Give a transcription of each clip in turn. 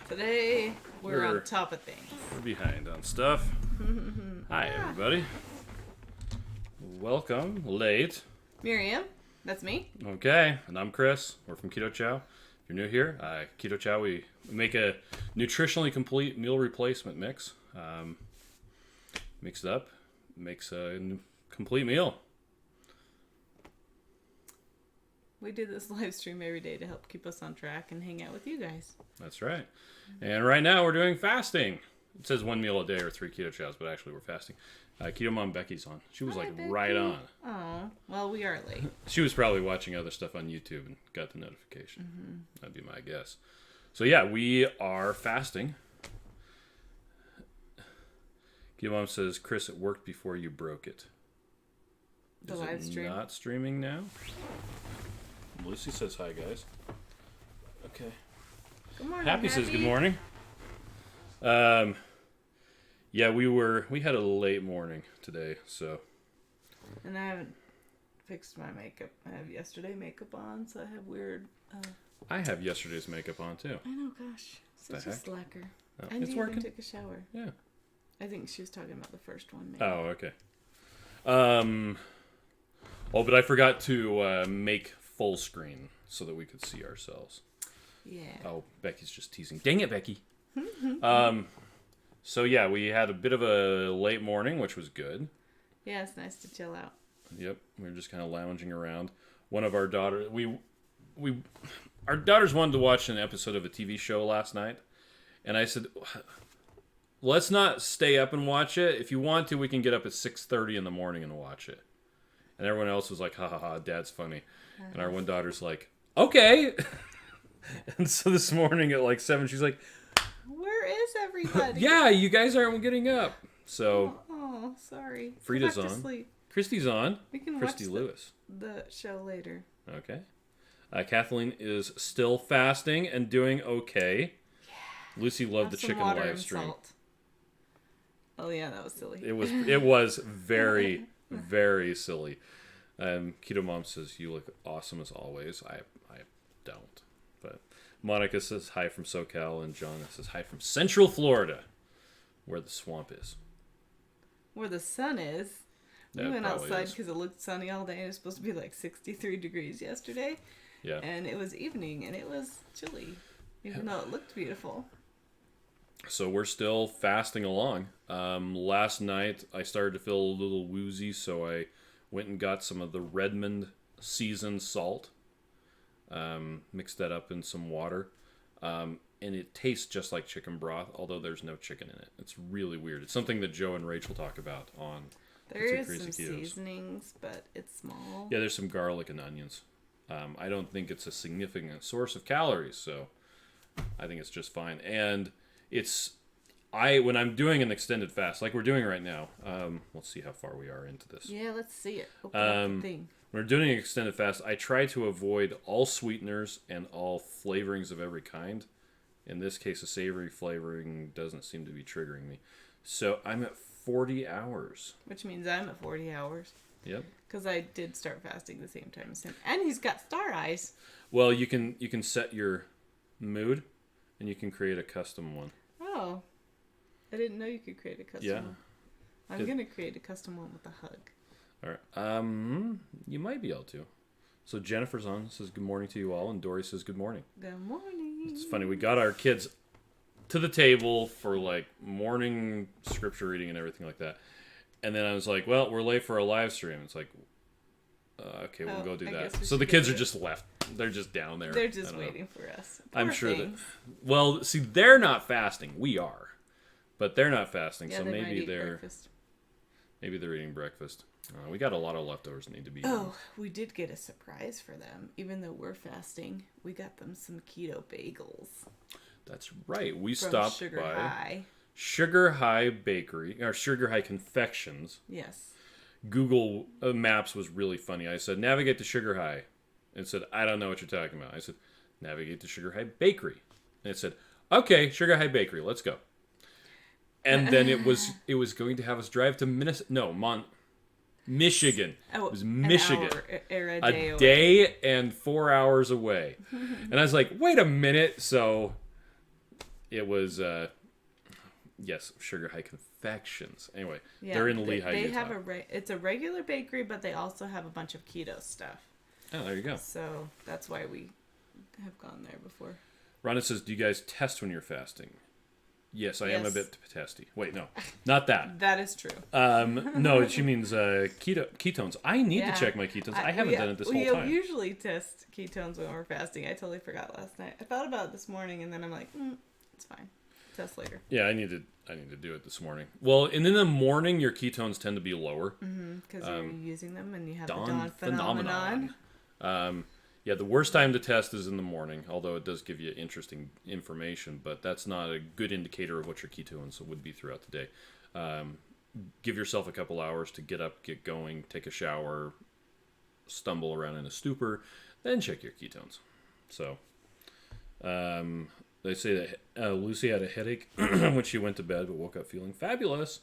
Today, we're on top of things. We're behind on stuff. Hi, everybody. Welcome, late. Miriam, that's me. Okay, and I'm Chris. We're from Keto Chow. If you're new here, Keto Chow, we make a nutritionally complete meal replacement mix. Mix it up, makes a complete meal. We do this live stream every day to help keep us on track and hang out with you guys. That's right. And right now we're doing fasting. It says 1 meal a day or 3 Keto Chows, but actually we're fasting. Keto Mom Becky's on. She was Hi, like Becky. right on. Oh, well, we are late. She was probably watching other stuff on YouTube and got the notification. That'd be my guess. So yeah, we are fasting. Keto Mom says, Chris, it worked before you broke it. The Is live it stream. not streaming now? Lucy says hi, guys. Okay. Good morning, Happy says good morning. Yeah, we had a late morning today, so. And I haven't fixed my makeup. I have yesterday makeup on, so I have weird... I have yesterday's makeup on too. I know, gosh. Such a slacker. Oh, And it's you working. even took a shower. Yeah. I think she was talking about the first one, maybe. Oh, okay. Oh, but I forgot to make full screen so that we could see ourselves. Yeah. Oh, Becky's just teasing. Dang it, Becky. So yeah, we had a bit of a late morning, which was good. Yeah, it's nice to chill out. Yep, we were just kind of lounging around. One of our daughters, our daughters wanted to watch an episode of a TV show last night, and I said, let's not stay up and watch it. If you want to, we can get up at 6:30 in the morning and watch it. And everyone else was like, ha ha ha, Dad's funny. And our one daughter's like, okay. And so this morning at like 7, she's like, Where is everybody? yeah, you guys aren't getting up. So Oh, sorry. Frida's Go back to on. sleep. Christy's on. We can Christy watch Lewis. the show later. Okay. Kathleen is still fasting and doing okay. Yeah. Lucy loved the chicken live stream. Oh yeah, that was silly. It was very, very silly. Keto Mom says, you look awesome as always. I don't. But Monica says hi from SoCal, and John says hi from Central Florida, where the swamp is. Where the sun is. We That went probably outside is. because it looked sunny all day. And it was supposed to be like 63 degrees yesterday. Yeah. And it was evening, and it was chilly, even though it looked beautiful. So we're still fasting along. Last night I started to feel a little woozy, so I went and got some of the Redmond seasoned salt. Mixed that up in some water. And it tastes just like chicken broth, although there's no chicken in it. It's really weird. It's something that Joe and Rachel talk about on There is Crazy some Ketos. seasonings, but it's small. Yeah, there's some garlic and onions. I don't think it's a significant source of calories, so I think it's just fine. And when I'm doing an extended fast, like we're doing right now, let's see how far we are into this. Yeah, let's see it. Open up the thing. When we're doing an extended fast, I try to avoid all sweeteners and all flavorings of every kind. In this case, a savory flavoring doesn't seem to be triggering me. So I'm at 40 hours. Which means I'm at 40 hours. Yep. Because I did start fasting the same time as him. And he's got star eyes. Well, you can set your mood, and you can create a custom one. Oh. I didn't know you could create a custom one. I'm going to create a custom one with a hug. All right. You might be able to. So Jennifer's on, says good morning to you all, and Dory says good morning. Good morning. It's funny, we got our kids to the table for like morning scripture reading and everything like that. And then I was like, well, we're late for a live stream. It's like, okay, we'll go do that. So the kids are just left. They're just down there. They're just waiting for us. I'm sure that. Well, see, they're not fasting. We are. But they're not fasting, Yeah, so maybe breakfast. Maybe they're eating breakfast. We got a lot of leftovers that need to be eaten. Oh, we did get a surprise for them. Even though we're fasting, we got them some keto bagels. That's right. We from stopped Sugar by High. Sugar High Bakery, or Sugar High Confections. Yes. Google Maps was really funny. I said, navigate to Sugar High. It said, I don't know what you're talking about. I said, navigate to Sugar High Bakery. And it said, okay, Sugar High Bakery, let's go. And then it was going to have us drive to Michigan. Oh, it was Michigan. A day and 4 hours away. And I was like, wait a minute. So it was yes, Sugar High Confections. Anyway, Yeah, they're in Lehigh, they Utah. have it's a regular bakery, but they also have a bunch of keto stuff. Oh, there you go. So that's why we have gone there before. Rhonda says, "Do you guys test when you're fasting?" Yes, I am a Yes. bit testy. Wait, no, not that. That is true. No, she means ketones. I need to Yeah. check my ketones. I haven't done it this whole We time. usually test ketones when we're fasting. I totally forgot last night. I thought about it this morning, and then I'm like, it's fine. Test later. Yeah, I need to do it this morning. Well, and in the morning, your ketones tend to be lower. Because you're using them, and you have the dawn phenomenon. Yeah, the worst time to test is in the morning, although it does give you interesting information, but that's not a good indicator of what your ketones would be throughout the day. Give yourself a couple hours to get up, get going, take a shower, stumble around in a stupor, then check your ketones. So, they say that Lucy had a headache when she went to bed, but woke up feeling fabulous.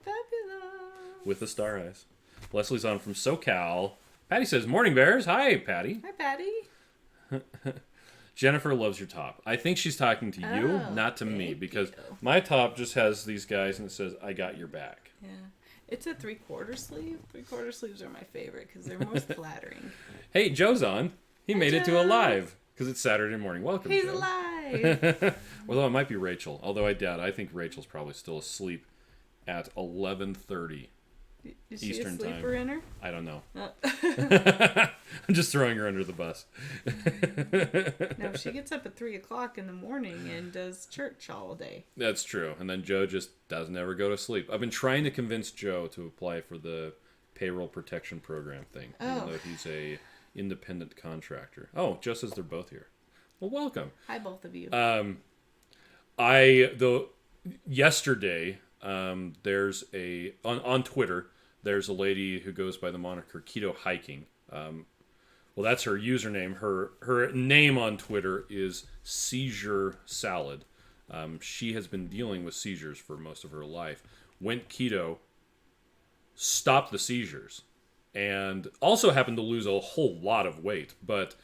Fabulous. With the star eyes. Leslie's on from SoCal. Patty says, "Morning, Bears." Hi, Patty. Hi, Patty. Jennifer loves your top. I think she's talking to you, not to me, because my top just has these guys and it says, "I got your back." Yeah. It's a 3/4 sleeve. 3/4 sleeves are my favorite because they're most flattering. Hey, Joe's on. He made it to Joe. a live because it's Saturday morning. Welcome, He's Joe. alive. Although it might be Rachel. Although I doubt. I think Rachel's probably still asleep at 11:30 Is she Eastern a sleeper time. in her? I don't know. Oh. I'm just throwing her under the bus. No, she gets up at 3 o'clock in the morning and does church all day. That's true. And then Joe just doesn't ever go to sleep. I've been trying to convince Joe to apply for the payroll protection program thing, even though he's a independent contractor. Oh, just as they're both here. Well, welcome. Hi, both of you. Yesterday, there's on Twitter, there's a lady who goes by the moniker Keto Hiking. Well, that's her username. Her name on Twitter is Seizure Salad. She has been dealing with seizures for most of her life. Went keto, stopped the seizures, and also happened to lose a whole lot of weight. But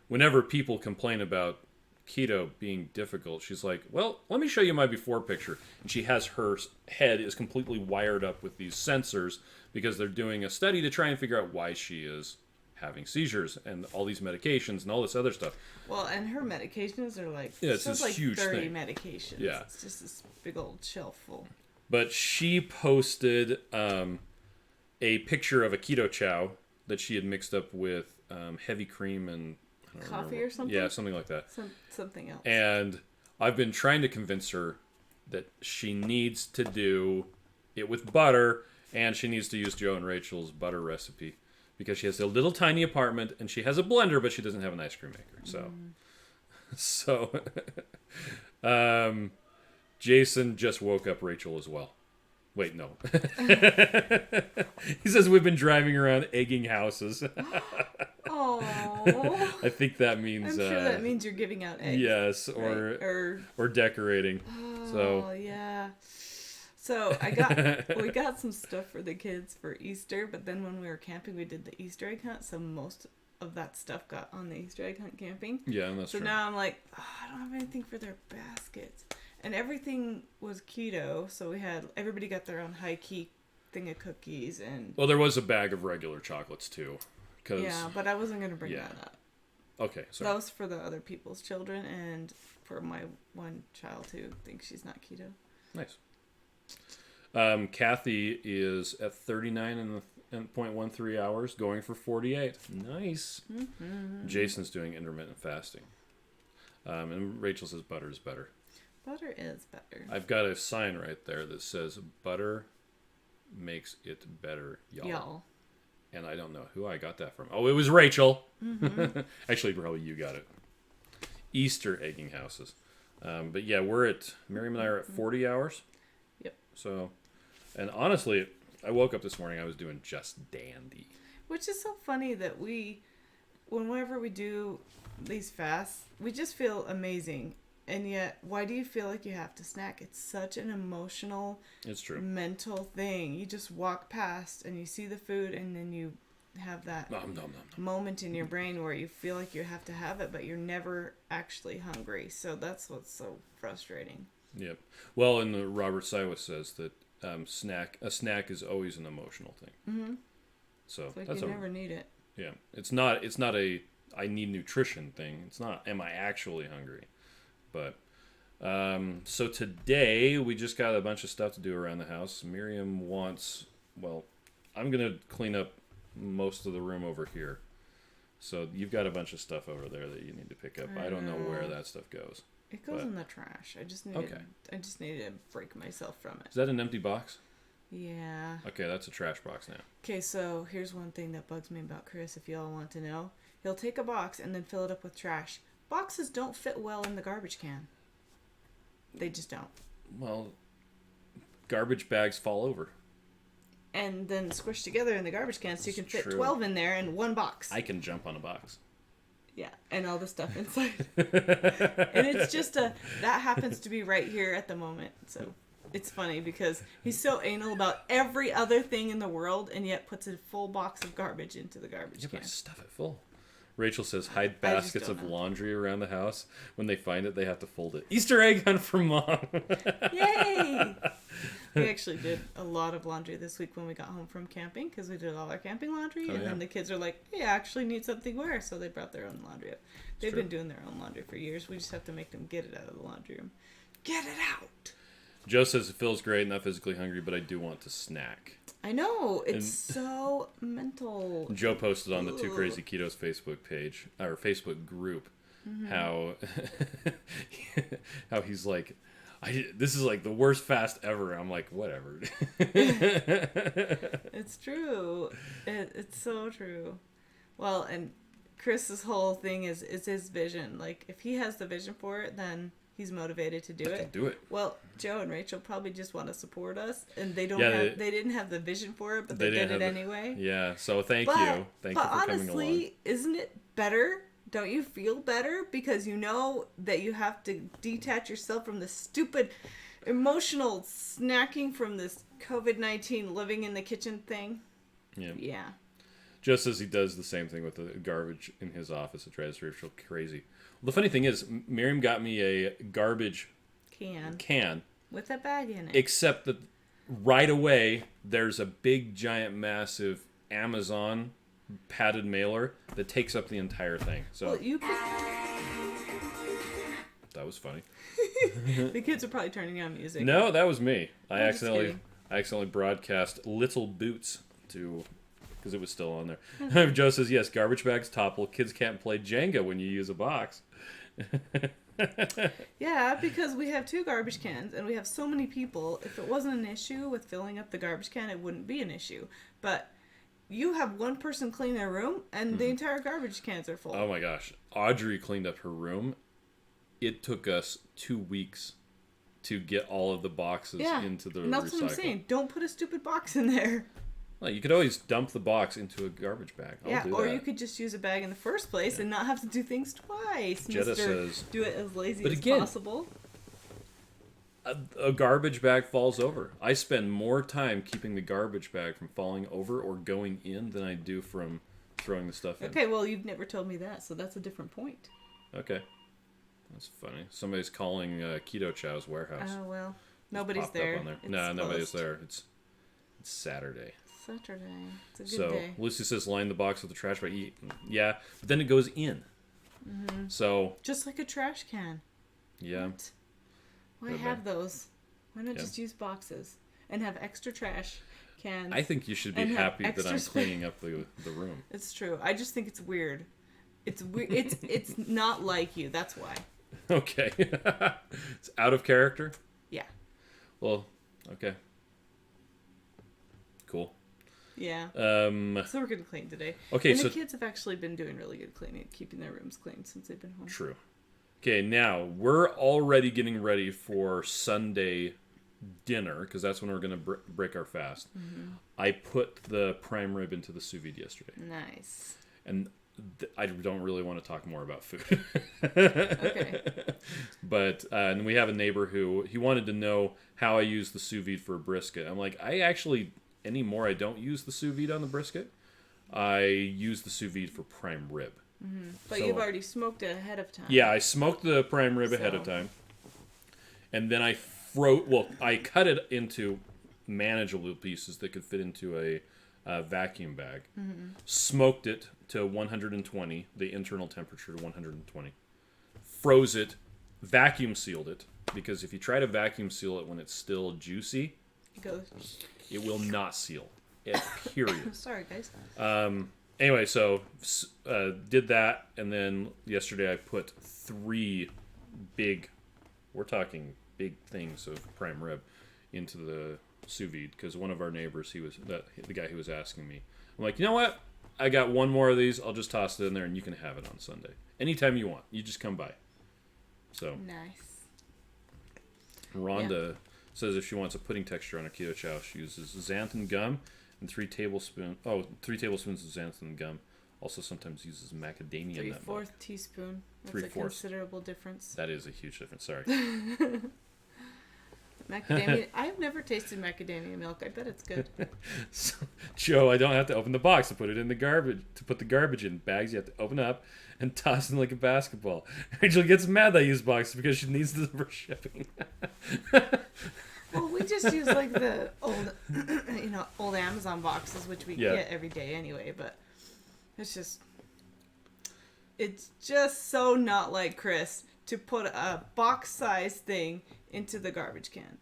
whenever people complain about keto being difficult, she's like, "Well, let me show you my before picture." And she has her head is completely wired up with these sensors because they're doing a study to try and figure out why she is having seizures and all these medications and all this other stuff. Well, and her medications are like, it's this like huge 30 thing. medications. Yeah. It's just this big old shelf full. But she posted a picture of a Keto Chow that she had mixed up with heavy cream and Coffee or something? Yeah, something like that. Something else. And I've been trying to convince her that she needs to do it with butter, and she needs to use Joe and Rachel's butter recipe because she has a little tiny apartment and she has a blender, but she doesn't have an ice cream maker. So, Jason just woke up Rachel as well. Wait, no. He says we've been driving around egging houses. Oh. I think that means. I'm sure that means you're giving out eggs. Yes, right? or decorating. Oh, yeah. So we got some stuff for the kids for Easter, but then when we were camping, we did the Easter egg hunt, so most of that stuff got on the Easter egg hunt camping. Yeah, that's true. So now I'm like, I don't have anything for their baskets. And everything was keto, so everybody got their own high-key thing of cookies and... Well, there was a bag of regular chocolates, too. Yeah, but I wasn't going to bring that up. Okay, sorry. That was for the other people's children and for my one child who thinks she's not keto. Nice. Kathy is at 39.13 hours, going for 48. Nice. Mm-hmm. Jason's doing intermittent fasting. And Rachel says butter is better. Butter is better. I've got a sign right there that says butter makes it better, y'all. And I don't know who I got that from. Oh, it was Rachel. Mm-hmm. Actually, probably you got it. Easter egging houses. But yeah, Miriam and I are at 40 hours. Yep. So, and honestly, I woke up this morning, I was doing just dandy. Which is so funny that whenever we do these fasts, we just feel amazing. And yet, why do you feel like you have to snack? It's such an emotional, it's true, mental thing. You just walk past and you see the food and then you have that Nom, nom, nom, nom. moment in your brain where you feel like you have to have it, but you're never actually hungry. So that's what's so frustrating. Yep. Well, and Robert Sywis says that a snack is always an emotional thing. Mm-hmm. So It's like that's you never need it. Yeah. It's not a I need nutrition thing. It's not am I actually hungry. But so today we just got a bunch of stuff to do around the house. Miriam wants, well, I'm going to clean up most of the room over here. So you've got a bunch of stuff over there that you need to pick up. I don't know where that stuff goes. It goes in the trash. I just needed to break myself from it. Is that an empty box? Yeah. Okay, that's a trash box now. Okay, so here's one thing that bugs me about Chris, if y'all want to know. He'll take a box and then fill it up with trash. Boxes don't fit well in the garbage can. They just don't. Well, garbage bags fall over. And then squish together in the garbage can so you can fit True. 12 in there in one box. I can jump on a box. Yeah, and all the stuff inside. And it's just that happens to be right here at the moment. So it's funny because he's so anal about every other thing in the world and yet puts a full box of garbage into the garbage can. But stuff it full. Rachel says hide baskets of laundry around the house. When they find it, they have to fold it. Easter egg hunt for Mom. Yay! We actually did a lot of laundry this week when we got home from camping because we did all our camping laundry. And then the kids are like, hey, I actually need something to wear. So they brought their own laundry up. They've been doing their own laundry for years. We just have to make them get it out of the laundry room. Get it out! Joe says it feels great, not physically hungry, but I do want to snack. I know. It's so mental. Joe posted on the Two Crazy Ketos Facebook page, or Facebook group, how he's like, this is like the worst fast ever. I'm like, whatever. It's true. It's so true. Well, and Chris's whole thing is his vision. Like, if he has the vision for it, then he's motivated to do it. Do it. Well, Joe and Rachel probably just want to support us, and they they didn't have the vision for it, but they did it anyway. Yeah. So thank you for coming along. But honestly, isn't it better? Don't you feel better because you know that you have to detach yourself from the stupid emotional snacking from this COVID-19 living in the kitchen thing? Yeah. Yeah. Joe says he does the same thing with the garbage in his office. It drives Rachel crazy. Well, the funny thing is, Miriam got me a garbage can with a bag in it. Except that right away, there's a big, giant, massive Amazon padded mailer that takes up the entire thing. So well, you could... That was funny. The kids are probably turning on music. No, that was me. I accidentally broadcast Little Boots to... because it was still on there. Joe says, yes, garbage bags topple. Kids can't play Jenga when you use a box. Yeah, because we have 2 garbage cans and we have so many people. If it wasn't an issue with filling up the garbage can, it wouldn't be an issue. But you have one person clean their room and the entire garbage cans are full. Oh my gosh. Audrey cleaned up her room. It took us 2 weeks to get all of the boxes into the recycle. And that's what I'm saying. Don't put a stupid box in there. Well, you could always dump the box into a garbage bag. Or you could just use a bag in the first place and not have to do things twice. Jetta says, do it as lazy as possible. A garbage bag falls over. I spend more time keeping the garbage bag from falling over or going in than I do from throwing the stuff in. Okay, well, you've never told me that, so that's a different point. Okay. That's funny. Somebody's calling Keto Chow's warehouse. Oh, well. Nobody's there. No, nobody's there. It's Saturday. Saturday. It's a good day. So Lucy says line the box with the trash bag. Yeah, but then it goes in. Mm-hmm. So just like a trash can. Yeah. What? Why have those? Why not just use boxes and have extra trash cans? I think you should be happy that I'm cleaning up the room. It's true. I just think it's weird. It's weird. It's not like you. That's why. Okay. It's out of character? Yeah. Well, okay. Cool. Yeah. So we're going to clean today. Okay, and the kids have actually been doing really good cleaning, keeping their rooms clean since they've been home. True. Okay, now we're already getting ready for Sunday dinner because that's when we're going to break our fast. Mm-hmm. I put the prime rib into the sous vide yesterday. Nice. And I don't really want to talk more about food. Okay. But and we have a neighbor who he wanted to know how I use the sous vide for a brisket. I'm like, I don't use the sous vide on the brisket. I use the sous vide for prime rib. Mm-hmm. But you've already smoked it ahead of time. Yeah, I smoked the prime rib ahead of time. And then I cut it into manageable pieces that could fit into a vacuum bag. Mm-hmm. Smoked it to 120, the internal temperature to 120. Froze it, vacuum sealed it, because if you try to vacuum seal it when it's still juicy, it will not seal. Period. Sorry, guys. Anyway, so did that, and then yesterday I put 3 big, we're talking big things of prime rib into the sous vide, because one of our neighbors, the guy who was asking me, I'm like, you know what? I got one more of these. I'll just toss it in there, and you can have it on Sunday. Anytime you want. You just come by. So nice. Rhonda says if she wants a pudding texture on her keto chow, she uses xanthan gum and 3 tablespoons of xanthan gum. Also sometimes uses macadamia nut milk. 3/4 teaspoon. That's a considerable difference. That is a huge difference. Sorry. Macadamia. I've never tasted macadamia milk. I bet it's good. So, Joe, I don't have to open the box to put it in the garbage. To put the garbage in bags, you have to open up and toss in like a basketball. Rachel gets mad that I use boxes because she needs them for shipping. Well, we just use like the old Amazon boxes, which we get every day anyway. But it's just so not like Chris to put a box-sized thing into the garbage can.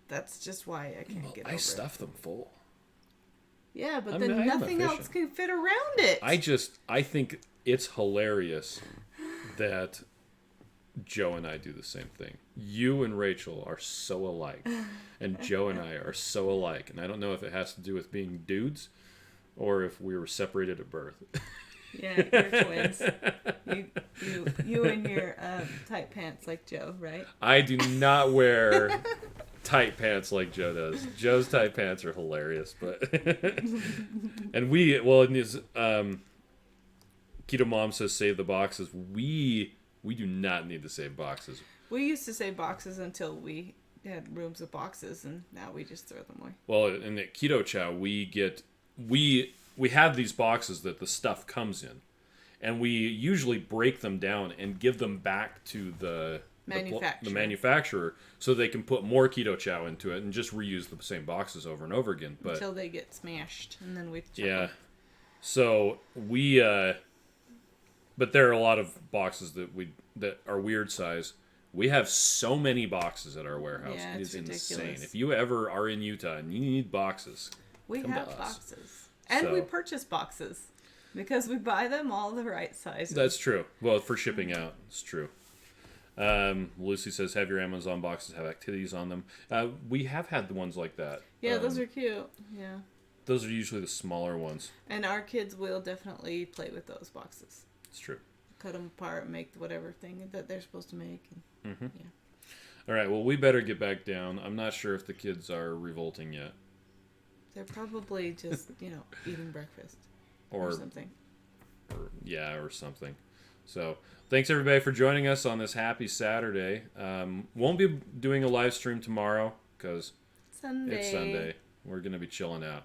That's just why I can't get over it. I stuff them full. Yeah, but then nothing else can fit around it. I think it's hilarious that Joe and I do the same thing. You and Rachel are so alike, and Joe and I are so alike. And I don't know if it has to do with being dudes or if we were separated at birth. Yeah, you're twins. You and your tight pants like Joe, right? I do not wear tight pants like Joe does. Joe's tight pants are hilarious, but and in his Keto Mom says save the boxes. We do not need to save boxes. We used to save boxes until we had rooms of boxes, and now we just throw them away. Well, in the Keto Chow, we have these boxes that the stuff comes in, and we usually break them down and give them back to the manufacturer so they can put more Keto Chow into it and just reuse the same boxes over and over again. But until they get smashed, and then we them. So but there are a lot of boxes that are weird size. We have so many boxes at our warehouse. Yeah, it is ridiculous. insane. If you ever are in Utah and you need boxes, we come have to us. boxes. And we purchase boxes because we buy them all the right sizes. That's true. Well, for shipping out, it's true. Lucy says, have your Amazon boxes have activities on them. We have had the ones like that. Yeah, those are cute. Yeah. Those are usually the smaller ones. And our kids will definitely play with those boxes. It's true. Cut them apart, make whatever thing that they're supposed to make. And, yeah. All right, well, we better get back down. I'm not sure if the kids are revolting yet. They're probably just, eating breakfast or something. Or something. So, thanks everybody for joining us on this happy Saturday. Won't be doing a live stream tomorrow because it's Sunday. We're going to be chilling out.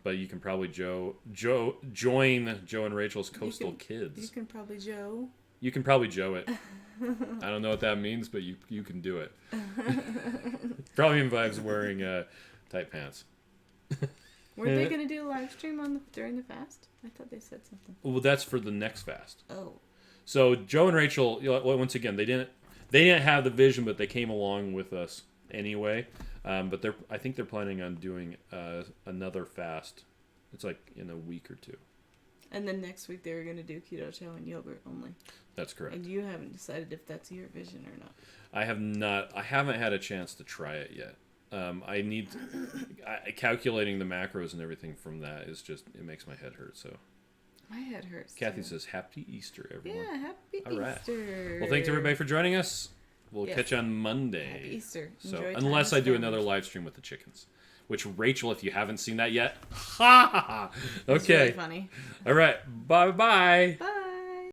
But you can probably join Joe and Rachel's Coastal Kids. You can probably Joe. You can probably Joe it. I don't know what that means, but you can do it. Probably involves wearing tight pants. Weren't they going to do a live stream during the fast? I thought they said something. Well, that's for the next fast. Oh. So Joe and Rachel, once again, they didn't have the vision, but they came along with us anyway. But I think they're planning on doing another fast. It's like in a week or two. And then next week they were going to do Keto Chow and yogurt only. That's correct. And you haven't decided if that's your vision or not. I have not. I haven't had a chance to try it yet. Calculating the macros and everything from that is just, it makes my head hurt. So my head hurts. Kathy says, "Happy Easter, everyone." Yeah, happy All right. Easter. Well, thanks everybody for joining us. We'll catch you on Monday. Happy Easter. So unless I do another live stream with the chickens, which Rachel, if you haven't seen that yet, ha! Okay. It's really funny. All right. Bye. Bye.